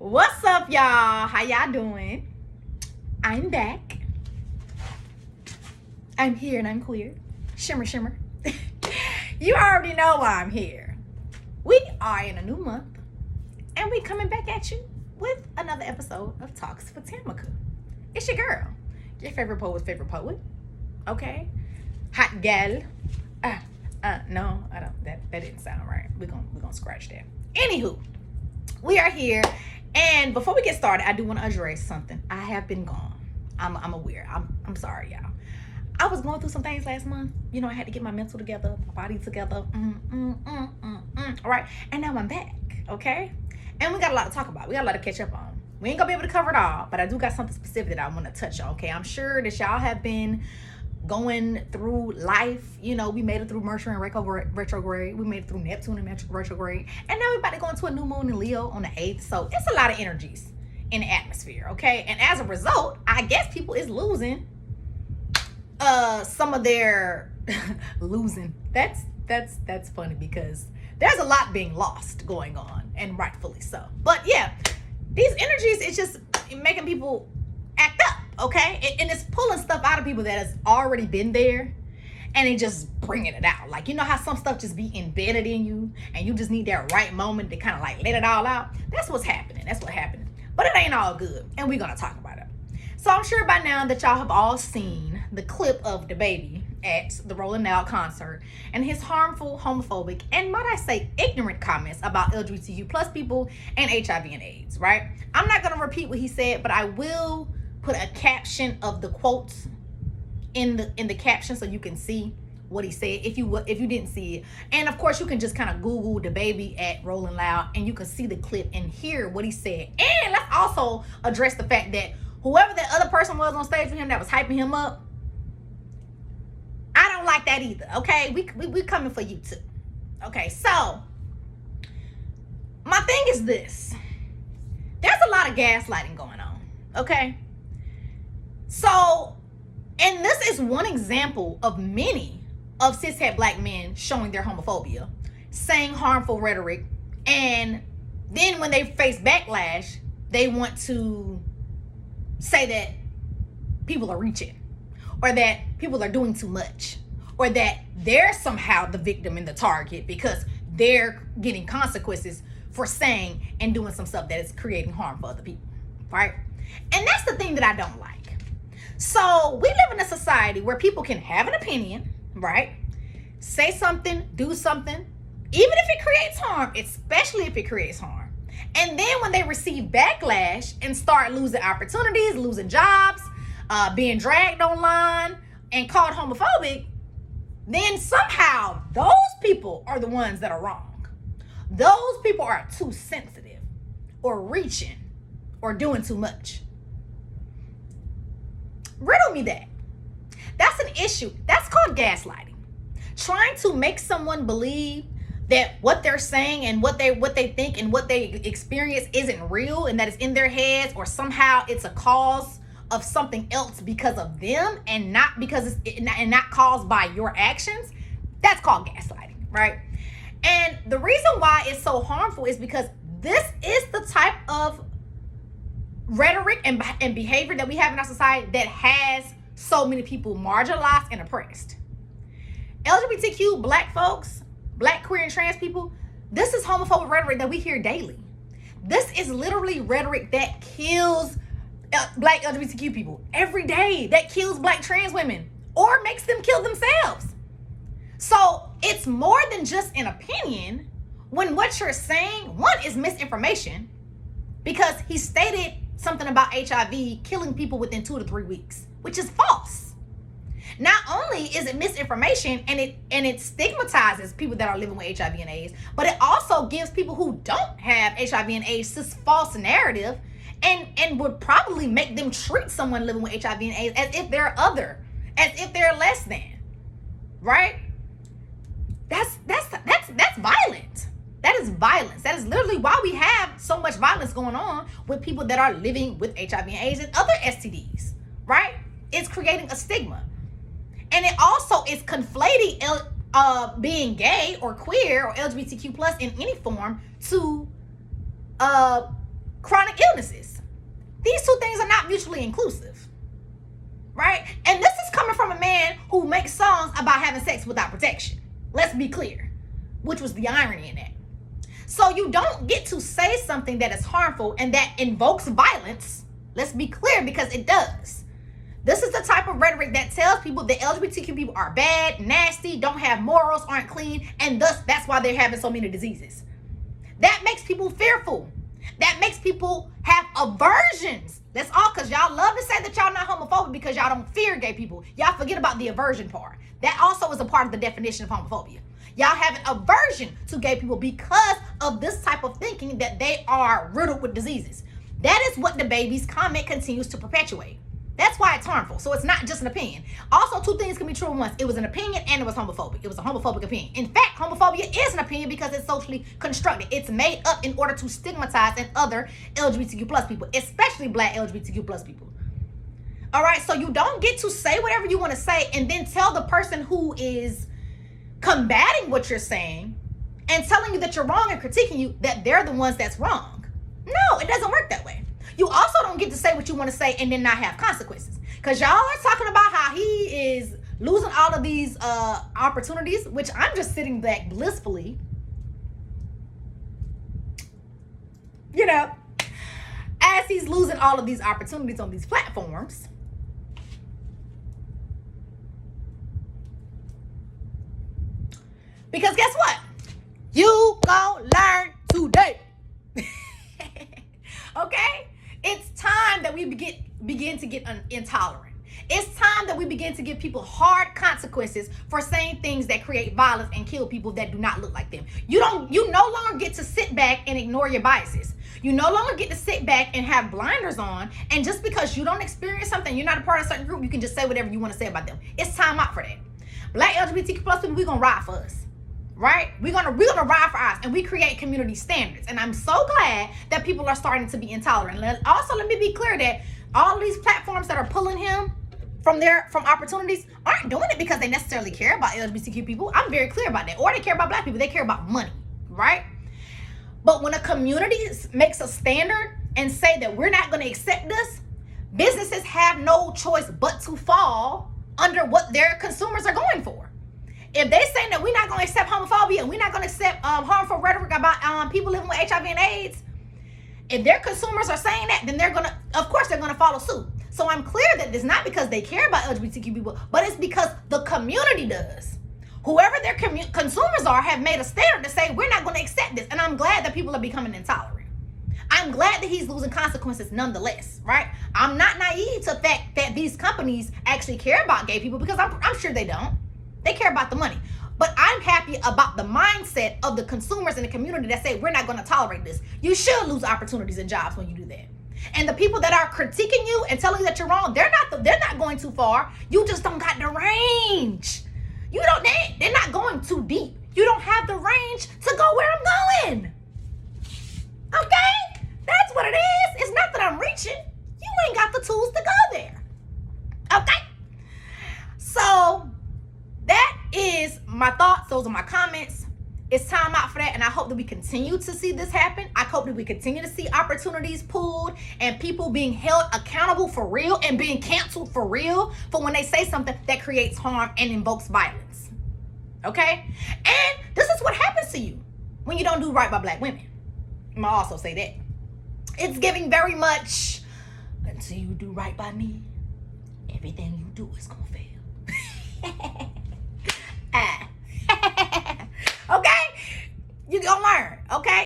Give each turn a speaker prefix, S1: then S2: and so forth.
S1: What's up, y'all? How y'all doing? I'm back. I'm here and I'm queer. Shimmer, shimmer. You already know why I'm here. We are in a new month, and we coming back at you with another episode of Talks with Tammaka. It's your girl, your favorite poet. Okay, hot gal. No, I don't. That didn't sound right. We're gonna scratch that. Anywho, we are here, and before we get started, I do want to address something. I have been gone. I'm aware. I'm sorry, y'all. I was going through some things last month. You know, I had to get my mental together, my body together. All right, and now I'm back. Okay, and we got a lot to talk about. We got a lot to catch up on. We ain't gonna be able to cover it all, but I do got something specific that I want to touch on. Okay, I'm sure that y'all have been going through life. You know, we made it through Mercury and retrograde. We made it through Neptune and retrograde, and now we're about to go into a new moon in Leo on the 8th. So it's a lot of energies in the atmosphere. Okay, and as a result, I guess people is losing some of their losing. That's funny because there's a lot being lost going on, and rightfully so. But yeah, these energies, it's just making people act up. Okay, and it's pulling stuff out of people that has already been there, and it just bringing it out. Like, you know how some stuff just be embedded in you, and you just need that right moment to kind of like let it all out. That's what's happening. But it ain't all good, and we're gonna talk about it. So I'm sure by now that y'all have all seen the clip of the baby at the Rolling Loud concert and his harmful, homophobic, and might I say ignorant comments about LGBTQ plus people and HIV and AIDS, right? I'm not gonna repeat what he said, but I will put a caption of the quotes in the caption so you can see what he said if you didn't see it. And of course you can just kind of Google the baby at Rolling Loud and you can see the clip and hear what he said. And let's also address the fact that whoever that other person was on stage with him that was hyping him up, I don't like that either. Okay, we coming for you too. Okay, so my thing is this: there's a lot of gaslighting going on. Okay, so, and this is one example of many of cishet black men showing their homophobia, saying harmful rhetoric, and then when they face backlash, they want to say that people are reaching, or that people are doing too much, or that they're somehow the victim and the target because they're getting consequences for saying and doing some stuff that is creating harm for other people, right? And that's the thing that I don't like. So we live in a society where people can have an opinion, right? Say something, do something, even if it creates harm, especially if it creates harm. And then when they receive backlash and start losing opportunities, losing jobs, being dragged online and called homophobic, then somehow those people are the ones that are wrong. Those people are too sensitive or reaching or doing too much. Riddle me that. That's an issue. That's called gaslighting. Trying to make someone believe that what they're saying and what they think and what they experience isn't real, and that it's in their heads, or somehow it's a cause of something else because of them and not because and not caused by your actions. That's called gaslighting, right? And the reason why it's so harmful is because this is the type of rhetoric and behavior that we have in our society that has so many people marginalized and oppressed. LGBTQ, black folks, black, queer, and trans people, this is homophobic rhetoric that we hear daily. This is literally rhetoric that kills black LGBTQ people every day, that kills black trans women or makes them kill themselves. So it's more than just an opinion when what you're saying, one, is misinformation, because he stated something about HIV killing people within 2 to 3 weeks, which is false. Not only is it misinformation and it stigmatizes people that are living with HIV and AIDS, but it also gives people who don't have HIV and AIDS this false narrative and would probably make them treat someone living with HIV and AIDS as if they're other, as if they're less than, right? That's violent. That is violence. That is literally why we have so much violence going on with people that are living with HIV and AIDS and other STDs, right? It's creating a stigma. And it also is conflating being gay or queer or LGBTQ plus in any form to chronic illnesses. These two things are not mutually inclusive, right? And this is coming from a man who makes songs about having sex without protection. Let's be clear, which was the irony in that. So you don't get to say something that is harmful and that invokes violence. Let's be clear, because it does. This is the type of rhetoric that tells people that LGBTQ people are bad, nasty, don't have morals, aren't clean, and thus that's why they're having so many diseases. That makes people fearful. That makes people have aversions. That's all, because y'all love to say that y'all not homophobic because y'all don't fear gay people. Y'all forget about the aversion part. That also is a part of the definition of homophobia. Y'all have an aversion to gay people because of this type of thinking that they are riddled with diseases. That is what the baby's comment continues to perpetuate. That's why it's harmful. So it's not just an opinion. Also, two things can be true at once. It was an opinion and it was homophobic. It was a homophobic opinion. In fact, homophobia is an opinion because it's socially constructed. It's made up in order to stigmatize and other LGBTQ plus people, especially Black LGBTQ plus people. All right, so you don't get to say whatever you want to say and then tell the person who is combating what you're saying and telling you that you're wrong and critiquing you that they're the ones that's wrong. No, it doesn't work that way. You also don't get to say what you want to say and then not have consequences. Because y'all are talking about how he is losing all of these opportunities, which I'm just sitting back blissfully, you know, as he's losing all of these opportunities on these platforms. Because guess what? You gon' learn today. Okay? It's time that we begin to get intolerant. It's time that we begin to give people hard consequences for saying things that create violence and kill people that do not look like them. You no longer get to sit back and ignore your biases. You no longer get to sit back and have blinders on, and just because you don't experience something, you're not a part of a certain group, you can just say whatever you want to say about them. It's time out for that. Black LGBTQ plus people, we're gonna ride for us. Right? We're gonna ride for us, and we create community standards. And I'm so glad that people are starting to be intolerant. Also, let me be clear that all of these platforms that are pulling him from opportunities aren't doing it because they necessarily care about LGBTQ people. I'm very clear about that. Or they care about Black people. They care about money, right? But when a community makes a standard and say that we're not going to accept this, businesses have no choice but to fall under what their consumers are going for. If they say that we're not going to accept homophobia and we're not going to accept harmful rhetoric about people living with HIV and AIDS, if their consumers are saying that, then of course they're going to follow suit. So I'm clear that it's not because they care about LGBTQ people, but it's because the community does. Whoever their consumers are have made a standard to say we're not going to accept this. And I'm glad that people are becoming intolerant. I'm glad that he's losing consequences nonetheless, right? I'm not naive to the fact that these companies actually care about gay people, because I'm sure they don't. They care about the money. But I'm happy about the mindset of the consumers in the community that say we're not going to tolerate this. You should lose opportunities and jobs when you do that. And the people that are critiquing you and telling you that you're wrong, they're not going too far. You just don't got the range. They're not going too deep. You don't have the range to go where I'm going. Okay? That's what it is. It's not that I'm reaching. You ain't got the tools to go there. Okay? So that is my thoughts. Those are my comments. It's time out for that, and I hope that we continue to see this happen. I hope that we continue to see opportunities pulled and people being held accountable for real and being canceled for real for when they say something that creates harm and invokes violence. Okay? And this is what happens to you when you don't do right by Black women. I'm gonna also say that. It's giving very much, until you do right by me, everything you do is gonna fail. Okay? You're gonna learn, okay?